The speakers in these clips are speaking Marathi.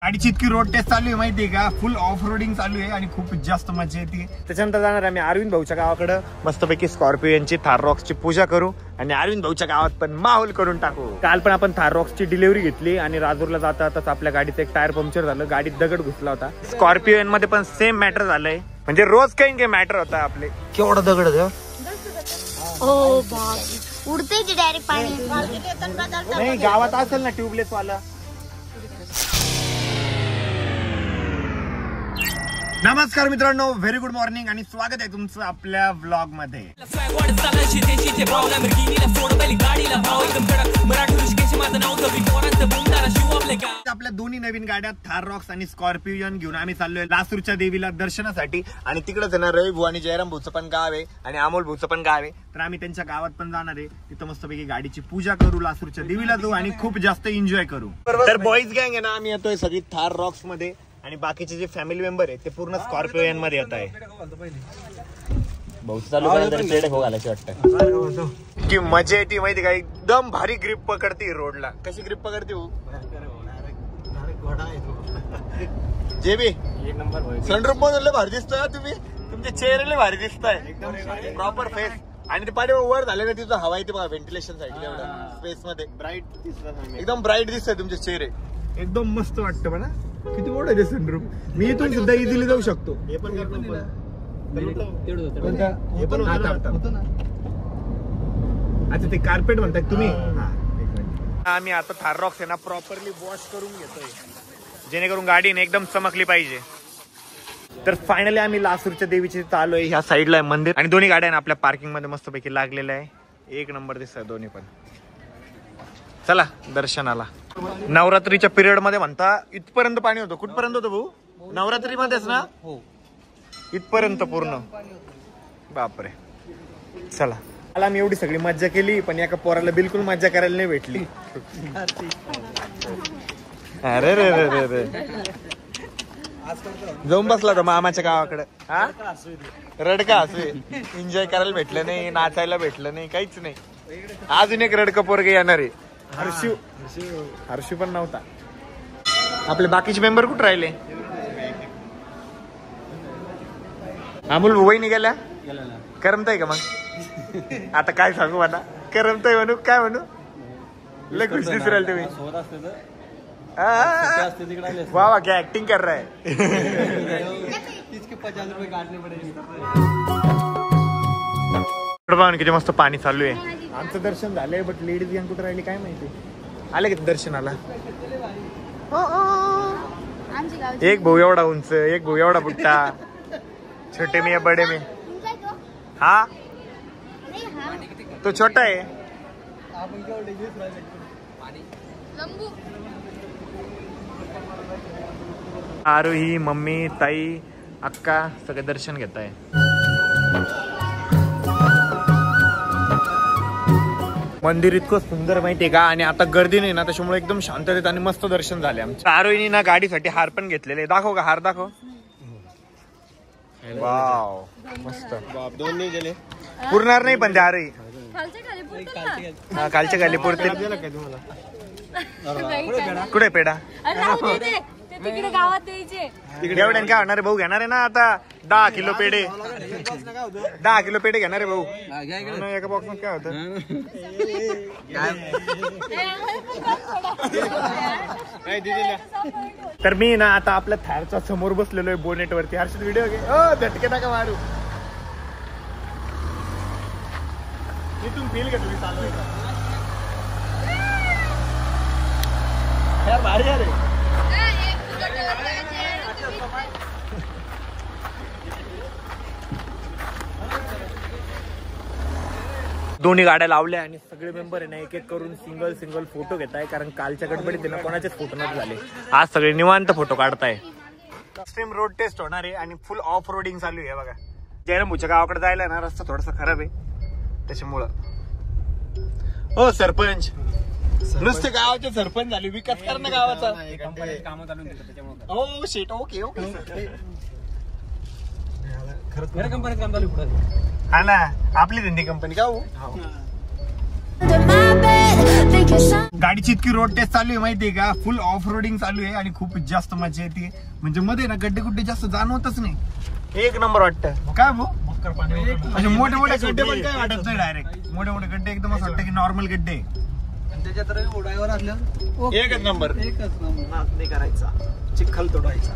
गाडीची इतकी रोड टेस्ट चालू आहे माहितीये का, फुल ऑफ रोडिंग चालू आहे आणि खूप जास्त मजा येते. त्याच्यानंतर जाणार आम्ही अरविंद भाऊच्या गावाकडे, मस्तपैकी स्कॉर्पिओ यांची थार रॉक्सची पूजा करू आणि अरविंद भाऊच्या गावात पण माहोल करून टाकू. काल पण आपण थार रॉक्सची डिलिव्हरी घेतली आणि राजूरला जाता जाताच आपल्या गाडीचं एक टायर पंक्चर झालं, गाडीत दगड घुसला होता. स्कॉर्पिओ मध्ये पण सेम मॅटर झालंय, म्हणजे रोज काही काही मॅटर होता आपले. केवढा दगड उडते डायरेक्ट पाणी नाही, गावात असेल ना ट्यूबलेस वाला. नमस्कार मित्रांनो, व्हेरी गुड मॉर्निंग आणि स्वागत आहे तुमचं आपल्या व्लॉग मध्ये. आपल्या दोन्ही नवीन गाड्या थार रॉक्स आणि स्कॉर्पिओ घेऊन आम्ही चाललोय लासूरच्या देवीला दर्शनासाठी. आणि तिकडेच येणार रवी भाऊ आणि जयराम भाऊचं पण गाव आहे आणि अमोल भाऊचं पण गाव आहे, तर आम्ही त्यांच्या गावात पण जाणार आहे. तिथं मस्तपैकी गाडीची पूजा करू, लासूरच्या देवीला जाऊ आणि खूप जास्त एन्जॉय करू. तर बॉईज गँग आहे ना, आम्ही येतोय सगळी थार रॉक्स मध्ये आणि बाकीचे जे फॅमिली मेंबर आहेत ते पूर्ण स्कॉर्पिओ मध्ये येत आहे. की मजा येते माहिती का, एकदम भारी ग्रिप पकडते रोडला. कशी ग्रिप पकडते हो जे बी सनरूफ मधून भारी दिसतोय तुम्ही, तुमचे चेहरे भारी दिसताय, प्रॉपर फेस. आणि ते पाठी वर झाले ना, तिथं हवा येते बघा व्हेंटिलेशन साठी, एवढं स्पेस मध्ये ब्राईट दिसत, एकदम ब्राईट दिसतंय तुमचे चेहरे, एकदम मस्त वाटतं म्हणा. किती मोठं आहे सनरूफ, मी इथून सुद्धा इझिली जाऊ शकतो. हे पण अच्छा, ते कार्पेट म्हणताय तुम्ही. आम्ही आता थार रॉक्स आहे ना प्रॉपरली वॉश करून घेतोय, जेणेकरून गाडीने एकदम चमकली पाहिजे. तर फायनली आम्ही लासूरच्या देवीची चालू आहे. ह्या साईडला आहे मंदिर आणि दोन्ही गाड्या आपल्या पार्किंग मध्ये मस्तपैकी लागलेल्या आहे. एक नंबर दिसत दोन्ही पण. चला दर्शनाला. नवरात्रीच्या पिरियड मध्ये म्हणता इथपर्यंत पाणी होतं. कुठपर्यंत होतं भाऊ? नवरात्री मध्येच ना? हो, इथपर्यंत पूर्ण. बापरे. चला, मला मी एवढी सगळी मज्जा केली, पण एका पोराला बिलकुल मज्जा करायला नाही भेटली. अरे रे रे रे रे, जाऊन बसला होता मामाच्या गावाकडे. हा, रडका हसू, एन्जॉय करायला भेटलं नाही, नाचायला भेटलं नाही, काहीच नाही. अजून एक रडकं पोरगे येणार आहे, हर्षू. हर्षू पण नव्हता. आपले बाकीचे मेंबर कुठे राहिले? अमोल वहिनी गेल्या. करमताय का मग? आता काय सांगू मला, करमताय म्हणू काय म्हणू, लय खुश दिसू राहिले तुम्ही. वा क्या ऍक्टिंग कर रहा है. किती मस्त पाणी चालू आहे. आमचं दर्शन झालंय, बट लेडीज गँग कुठे राहिली काय माहिती. आले किती दर्शनाला? एक भाऊ एवढा उंच, एक भाऊ एवढा बुट्टा, छोटे में या बड़े में? हा, तो छोटा आहे. आरोही, मम्मी, ताई, अक्का सगळे दर्शन घेत आहे. मंदिर इतकं सुंदर माहितीये का, आणि आता गर्दी नाही ना, त्याच्यामुळे एकदम शांततेत आणि मस्त दर्शन झाले आमचं. आरोहीने ना गाडीसाठी हार पण घेतलेले. दाखव का हार, दाखव. वाव, मस्त. दोन्ही गेले, पुरणार नाही पण ते आरोही. कालच्या खाली पुरते. कुठे पेढा? तिकडे गावात द्यायचे. एवढ्या काय होणार आहे भाऊ? घेणार आहे ना आता 10 किलो पेढे. 10 किलो पेढे घेणार आहे भाऊ. एका बॉक्स मध्ये काय होतं? तर मी ना आता आपल्या थारच्या समोर बसलेलो आहे बोनेट वरती. हर्षद व्हिडिओ घे. झटके नका मारू. इथून फील घेतो मी चालवायचा. यार भारी यार आहे. दोन्ही गाड्या लावल्या आणि सगळे मेंबर आहे ना एक एक करून सिंगल सिंगल फोटो घेत आहे, कारण कालच्या गडबडीत ना कोणाचेच फोटो नाही झाले. आज सगळे निवांत फोटो काढताय. एक्स्ट्रीम रोड टेस्ट होणार आहे आणि फुल ऑफ रोडिंग चालू आहे. बघा, जयराम भाऊच्या गावाकडे जायला ना रस्ता थोडासा खराब आहे, त्याच्यामुळं. हो सरपंच, नुसते गावाचे सरपंच झाले, विकास कर ना गावाचा. हो शेट. Okay okay. कंपनीत काम चालू हा ना, आपली धंदी कंपनी का हो. गाडीची इतकी रोड टेस्ट चालू आहे माहितीये का, फुल ऑफ रोडिंग चालू आहे आणि खूप जास्त मजा येते. म्हणजे मध्ये ना गड्डे गुड्डे जास्त जाणवतच नाही. एक नंबर वाटतं काय भाऊ. म्हणजे मोठे मोठे गड्डे पण काय वाटत नाही. डायरेक्ट मोठे मोठे गड्डे एकदम असं वाटतं की नॉर्मल गड्डे. त्याच्यात ड्रायव्हर असल्या एकच नंबर नाच नाही करायचा, चिखल तोडायचा.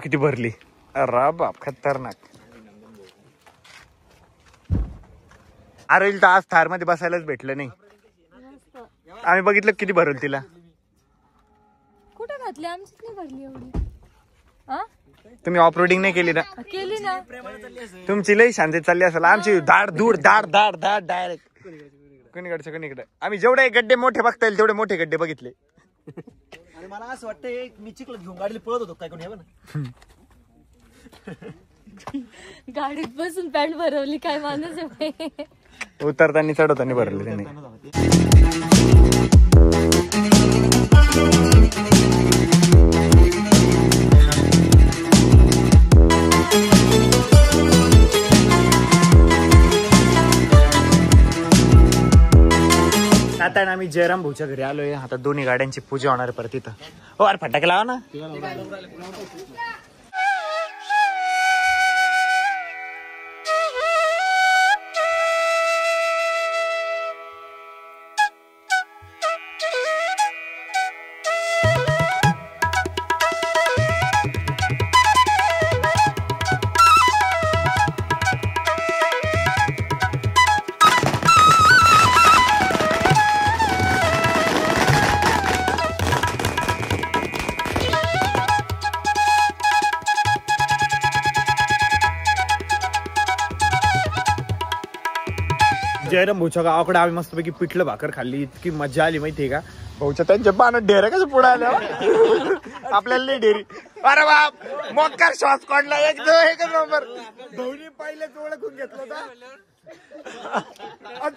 किती भरली अरे बाप, खतरनाक. अरे तर आज थार मध्ये बसायलाच भेटलं नाही. आम्ही बघितलं किती भरल तिला. कुठे घातली आमचीच नाही भरली एवढी. तुम्ही ऑफ रोडिंग नाही केली ना. केली ना. तुमची लई शांती चालली असेल. आमची धाड दूर धाड धाड धाड डायरेक्ट कोणीकडचं कोणीकडे. आम्ही जेवढे गड्डे मोठे बघता येईल तेवढे मोठे गड्डे बघितले. आणि मला असं वाटतं मी चिखल घेऊन गाडीला पळत होतो काय कोणी ना. गाडीत बसून पॅन्ट भरवली काय माणूस आहे. उतरताना चढवताना भरले त्याने. आता आम्ही जयराम भाऊच्या घरी आलोय. आता दोन्ही गाड्यांची पूजा होणार आहे परत इथं. हो अरे फटाके लावा ना. जयराम भाऊच्या गावाकडे आम्ही मस्तपैकी पिठलं भाकर खाल्ली. इतकी मजा आली माहितीये का. भाऊच्या त्यांच्या पानात ढेऱ्या कसं पुढे आल्या आपल्याला नाही डेअरी. अरे बाप मोकार श्वास काढला एकदम एकच नंबर. भाऊनी पहिलेच ओळखून घेतलं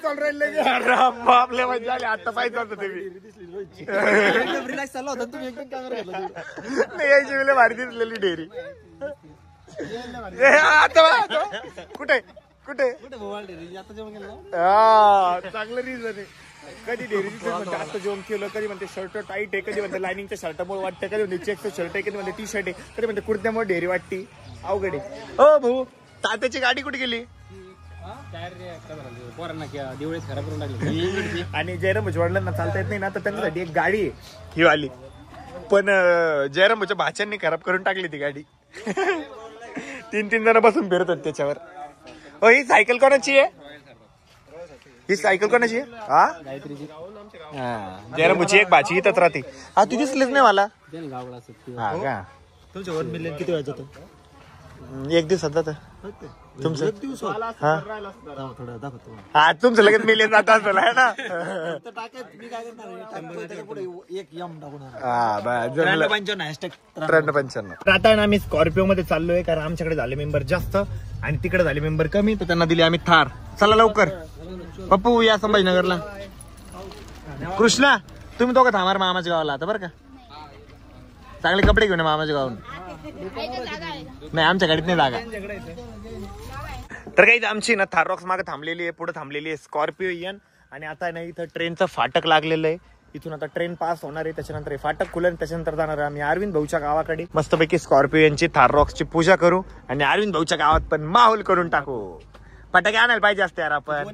चालू राहिले. आपल्या मजा आली. आता पाहिजे होतं तुम्ही यायची वेळेला भारी दिसलेली डेअरी. आता कुठे कुठे चांगलं रिझन आहे. कधी डेअरी म्हणते आता जेवण केलं, कधी म्हणते शर्ट टाईट आहे, कधी म्हणते लाइनिंगच्या शर्टामुळे वाटतं, कधी म्हणते चेकचं शर्ट आहे, कधी म्हणते टी शर्ट आहे, कधी म्हणते कुर्त्यामुळे डेअरी वाटते. अवघड आहे. हो भाऊ तात्याची गाडी कुठे गेली. आणि जयराम भाऊच्या वडिलांना चालता येत नाही ना, तर त्यांच्यासाठी एक गाडी आहे ही वाली. पण जयराम भाऊच्या भाच्यांनी खराब करून टाकली ती गाडी. 3-3 जण बसून फिरत होते त्याच्यावर. ही सायकल कोणाची आहे. ही सायकल कोणाची आहे. हा जयराम भाऊची एक भाची इथंच राहते. हा ती दिसलीच नाही मला. हा का तुमच्या 1 मिलियन किती वेळ जातो. एक दिवसात जात तुमचं. हा तुमचं लगेच मिलियन जात असेल है ना. आता ना आम्ही स्कॉर्पिओ मध्ये चाललोय कारण आमच्याकडे झाले मेंबर जास्त आणि तिकडे झाले मेंबर कमी, तर त्यांना दिली आम्ही थार. चला लवकर पप्पू या संभाजीनगरला. कृष्णा तुम्ही दोघं थांबार मामाच्या गावाला आता बरं का. चांगले कपडे घेऊन मामाच्या गावाहून. नाही आमच्या गाडीत नाही जागा. तर काही आमची ना थार रॉक्स मागे थांबलेली आहे, पुढे थांबलेली आहे स्कॉर्पिओ यन. आणि आता ना इथं ट्रेनचं फाटक लागलेलं आहे. इथून आता ट्रेन पास होणार आहे, त्याच्यानंतर हे फाटक खुलेल, त्याच्यानंतर जाणार आहे आम्ही अरविंद भाऊच्या गावाकडे. मस्तपैकी स्कॉर्पिओ यांची थार रॉक्सची पूजा करू आणि अरविंद भाऊच्या गावात पण माहोल करून टाकू. फटाके आणायला पाहिजे असते यार आपण.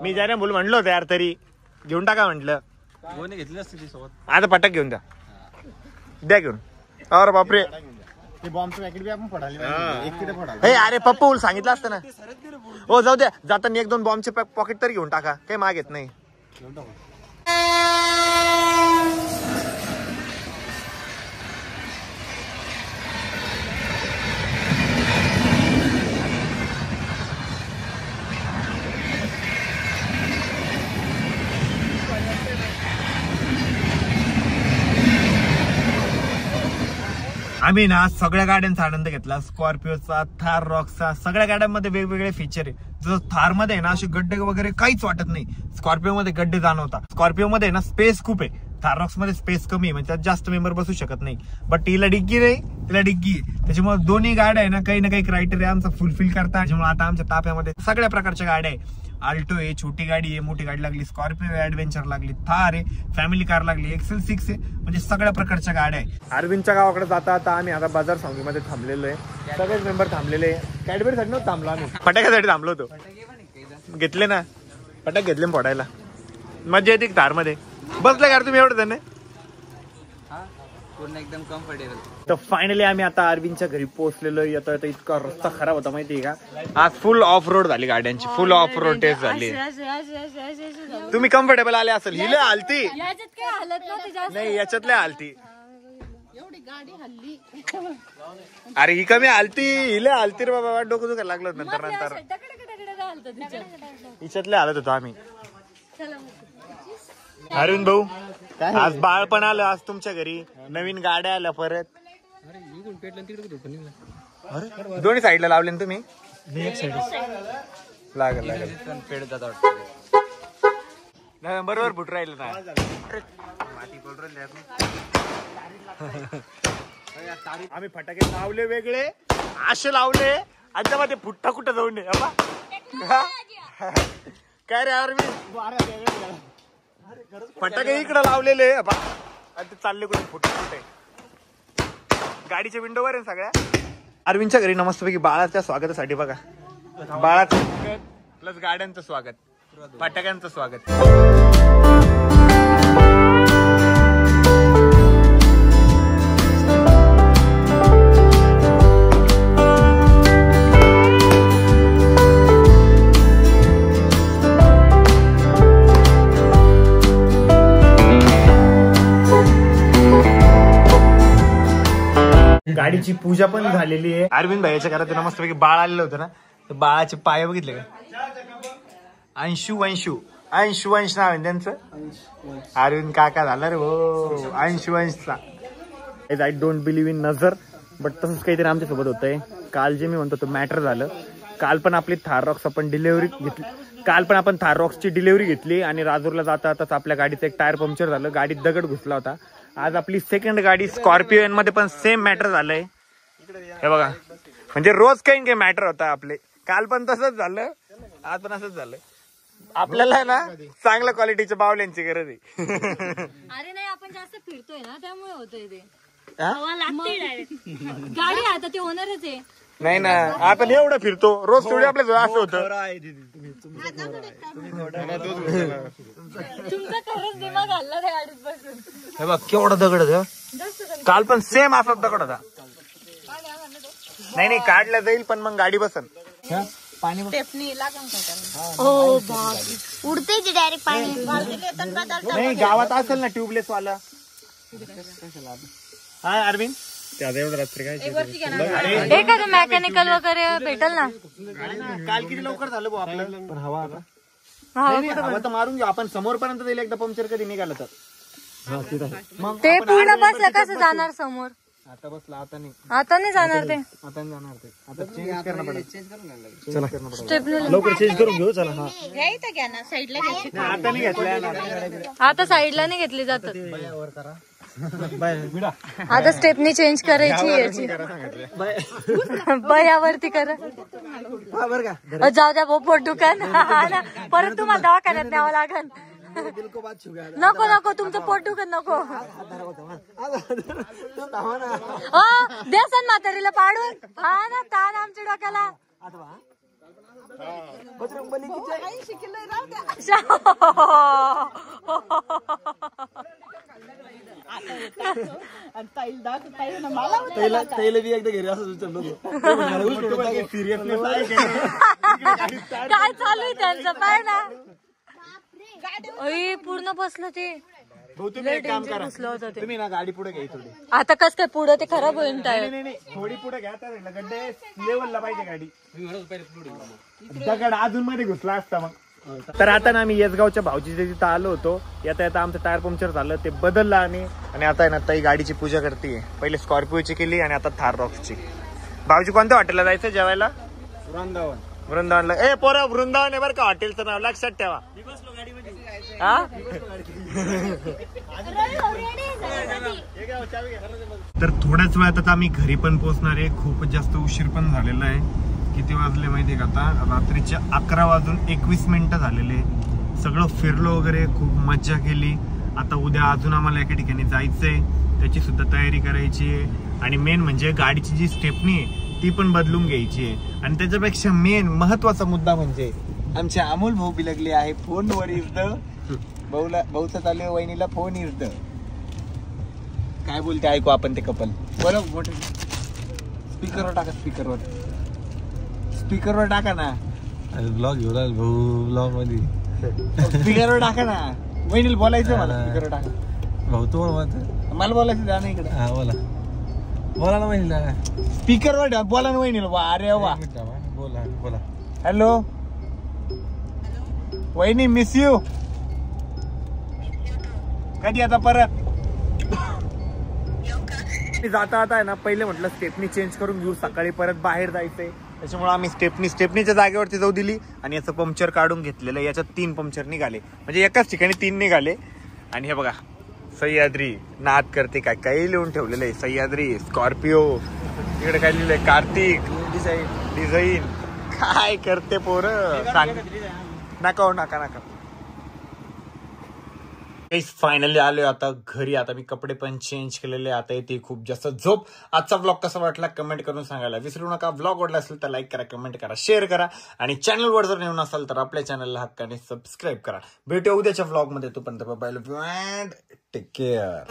मी जयराम भाऊ म्हणलो होतो यार, तरी घेऊन टाका म्हंटल. आता फटाक घेऊन द्या घेऊन. अरे बापरे बॉम्बचं पॅकेट बी आपण फोडाले. अरे पप्पू सांगितलं असतं ना. हो जाऊ द्या, जाताना 1-2 बॉम्बचे पॉकेट तरी घेऊन टाका, काही माग येत नाही. आम्ही ना सगळ्या गाड्यांचा आनंद घेतला. स्कॉर्पिओचा, थार रॉक्सचा. सगळ्या गाड्यांमध्ये वेगवेगळे फीचर आहे. जसं थार मध्ये ना असे गड्डे वगैरे काहीच वाटत नाही. स्कॉर्पिओ मध्ये गड्डे जाणवतात. स्कॉर्पिओ मध्ये ना स्पेस खूप आहे. थाररॉक्स मध्ये स्पेस कमी आहे, म्हणजे त्यात जास्त मेंबर बसू शकत नाही. बट हिला डिग्गी नाही, तिला डिग्गी आहे. त्याच्यामुळे दोन्ही गाड्या आहे ना काही क्रायटेरिया आमचा फुलफिल करतात. त्याच्यामुळे आता आमच्या ताफ्यामध्ये सगळ्या प्रकारच्या गाड्या आहे. आल्टो आहे, छोटी गाडी आहे, मोठी गाडी लागली, स्कॉर्पिओ आहे, ऍडव्हेंचर लागली, थार आहे, फॅमिली कार लागली, XL6 आहे, म्हणजे सगळ्या प्रकारच्या गाड्या आहे. अरविंदच्या गावाकडे जाता आता आम्ही आता बाजार सांगलीमध्ये थांबलेलो आहे. सगळेच मेंबर थांबलेले आहे. कॅडबरीसाठी नव्हतं थांबलो आम्ही, फटाक्यासाठी थांबलो होतो. घेतले ना फटाक, घेतले फोडायला. मजा येते थार मध्ये बसले का तुम्ही एवढं त्याने एकदम कम्फर्टेबल. तर फायनली आम्ही आता अरविंदच्या घरी पोहोचलेलो. येतो इतका रस्ता खराब होता माहितीये का. आज फुल ऑफ रोड झाली गाड्यांची, फुल ऑफ रोड टेस्ट झाली. तुम्ही कम्फर्टेबल आले असेल. हिले आलती नाही, याच्यातल्या आलती. अरे ही कमी आलती, हिले आलती रे बाबा. डोकं दुखायला लागलं नंतर हिच्यातल्या आलत होतो आम्ही. अरविंद भाऊ आज बाळ पण आलं आज तुमच्या घरी, नवीन गाड्या आल्या परत. अरे दोन्ही साईडला लावले ना तुम्ही. लागल बरोबर फुट राहिलं ना. आम्ही फटाके लावले वेगळे, असे लावले आणि तेव्हा ते फुट्टा कुठं जाऊन नये. काय रे अरविंद, फटाके इकडे लावलेले आणि ते चालले कुठे फुटे गाडीच्या विंडोवर आहे सगळ्या. अरविंदच्या घरी नमस्तपैकी बाळाच्या स्वागतासाठी बघा, बाळाचं स्वागत प्लस गाड्यांचं स्वागत, फटाक्यांचं स्वागत. गाडीची पूजा पण झालेली आहे. अरविंद भाईच्या घरात मस्तपैकी बाळ आलेलं होतं ना, तर बाळाचे पाय बघितले का. अंशू नाव आहे त्यांचं. अरविंद काका झाला रे हो अंशूचा. आय डोंट बिलीव्ह इन नजर, बट तसंच काहीतरी आमच्यासोबत होतंय. काल जे मी म्हणतो तो मॅटर झालं. काल पण आपली थाररॉक्स आपण डिलिव्हरी घेतली, थाररॉक्सची डिलिव्हरी घेतली आणि राजूरला जाता आताच आपल्या गाडीचं एक टायर पंक्चर झालं, गाडीत दगड घुसला होता. आज आपली सेकंड गाडी स्कॉर्पिओ मध्ये पण सेम मॅटर झालंय. हे बघा, म्हणजे रोज काही मॅटर होता आपले. काल पण तसंच झालं, आज पण असंच झालं. आपल्याला ना चांगल्या क्वालिटीच्या बावल्यांची गरज आहे. अरे नाही, आपण जास्त फिरतोय ना त्यामुळे होतोय ते. गाडी आता ते होणारच आहे. नाही ना, आपण एवढं फिरतो रोज थोडी आपल्या जवळ असं होतं. तुमचा खरंच दिमाग हल्ला त्या गाडीत बसून. हे बघ केवढा दगड होता. काल पण सेम असाच दगड होता. नाही काढला जाईल पण मग गाडी बसन. पाणी उडते ते डायरेक्ट पाणी. नाही गावात असेल ना ट्यूबलेस वाला. हा अरविंद, एखादं मेकॅनिकल वगैरे भेटल ना. काल किती लवकर झालं भाऊ आपलं. पण हवा हवा तर मारून घेऊ आपण. समोर पर्यंत जाईल एकदा पंक्चर कधी निघालं तर. ते पूर्ण बसलं कसं जाणार समोर. आता बसला, आता नाही जाणार ते. आता नाही जाणार ते. आता चेंज करणं पडेल. लवकर चेंज करून घेऊ. चला. आता नाही घेतलं, आता साईडला नाही घेतली जातात. आता स्टेपनी चेंज करायची याची. बयावरती करा. जाऊ द्या पोट दुकान परत तुम्हाला दवाखान्यात न्यावं लागेल. नको तुमचं पोट दुखत नको. देसन म्हातारीला पाडून हा ना ताण आमच्या डोक्याला. काय चालू आहे त्यांचं पाय ना. पूर्ण बसलं ते. तुम्ही ना गाडी पुढे घ्या थोडी. आता कस काय पुढे ते खराब होईल टायर. नाही थोडी पुढे घ्या, गड्डे लेवलला पाहिजे गाडी. दगड अजून मध्ये घुसला असता मग. तर आता ना आम्ही येसगावच्या भाऊजीच्या तिथं आलो होतो. येता आमचं टायर पंक्चर झालं, ते बदललं आम्ही. आणि आता आहे ना ताई गाडीची पूजा करते. पहिले स्कॉर्पिओची केली आणि आता थाररॉक्सची. भाऊजी कोणत्या हॉटेलला जायचं जेवायला. वृंदावनला. ए पोरा वृंदावन आहे बरं का हॉटेलचं नाव, लक्षात ठेवा. तर थोड्याच वेळात आता आम्ही घरी पण पोहोचणार आहे. खूपच जास्त उशीर पण झालेला आहे. किती वाजले माहितीये का आता? रात्रीचे 11:21 झालेले. सगळं फिरलो वगैरे, खूप मज्जा केली. आता उद्या अजून आम्हाला एका ठिकाणी जायचंय, त्याची सुद्धा तयारी करायची आहे. आणि मेन म्हणजे गाडीची जी स्टेपनी आहे ती पण बदलून घ्यायची आहे. आणि त्याच्यापेक्षा मेन महत्वाचा मुद्दा म्हणजे आमचे अमोल भाऊ बिलगले आहे. फोनवर इर्द भाऊचा चालू आहे, वहिनीला फोन इर्द. काय बोलते ऐकू आपण ते कपल. बरं मोठे स्पीकरवर टाका, स्पीकरवर टाका ना. ब्लॉग घेऊन आलो भाऊ, ब्लॉग मध्ये स्पीकरवर टाका ना. वहिनीला बोलायचं मला, स्पीकरवर टाका. भाऊ तुम्हाला म्हणतो मला बोलायचं द्या ना इकडे. हा बोला, बोला ना वहिनीला. स्पीकरवर बोला ना वहिनीला. वा अरे वा. बोला बोला. हॅलो वहिनी, मिस यू. कधी आता परत जाता आता आहे ना, पहिले म्हटलं स्टेपनी चेंज करून घेऊ, सकाळी परत बाहेर जायचंय. त्याच्यामुळे आम्ही स्टेपनीच्या जागेवरती जाऊ दिली आणि याचं पंक्चर काढून घेतलेलं. याच्यात 3 पंक्चर निघाले, म्हणजे एकाच ठिकाणी 3 निघाले. आणि हे बघा सह्याद्री नाद करते, काय काही लिहून ठेवलेलं आहे. सह्याद्री, स्कॉर्पिओ, इकडे काय लिहिलंय कार्तिक डिझाईन. काय करते पोरं, सांग नका हो, नका. फायनली आलोय आता घरी. आता मी कपडे पण चेंज केलेले. आता येते खूप जास्त झोप. आजचा ब्लॉग कसा वाटला कमेंट करून सांगायला विसरू नका. ब्लॉग आवडला असेल तर लाईक करा, कमेंट करा, शेअर करा. आणि चॅनलवर जर नवीन असाल तर आपल्या चॅनलला हक्काने सबस्क्राईब करा. भेटूया उद्याच्या ब्लॉग मध्ये. तोपर्यंत बाय, टेक केअर.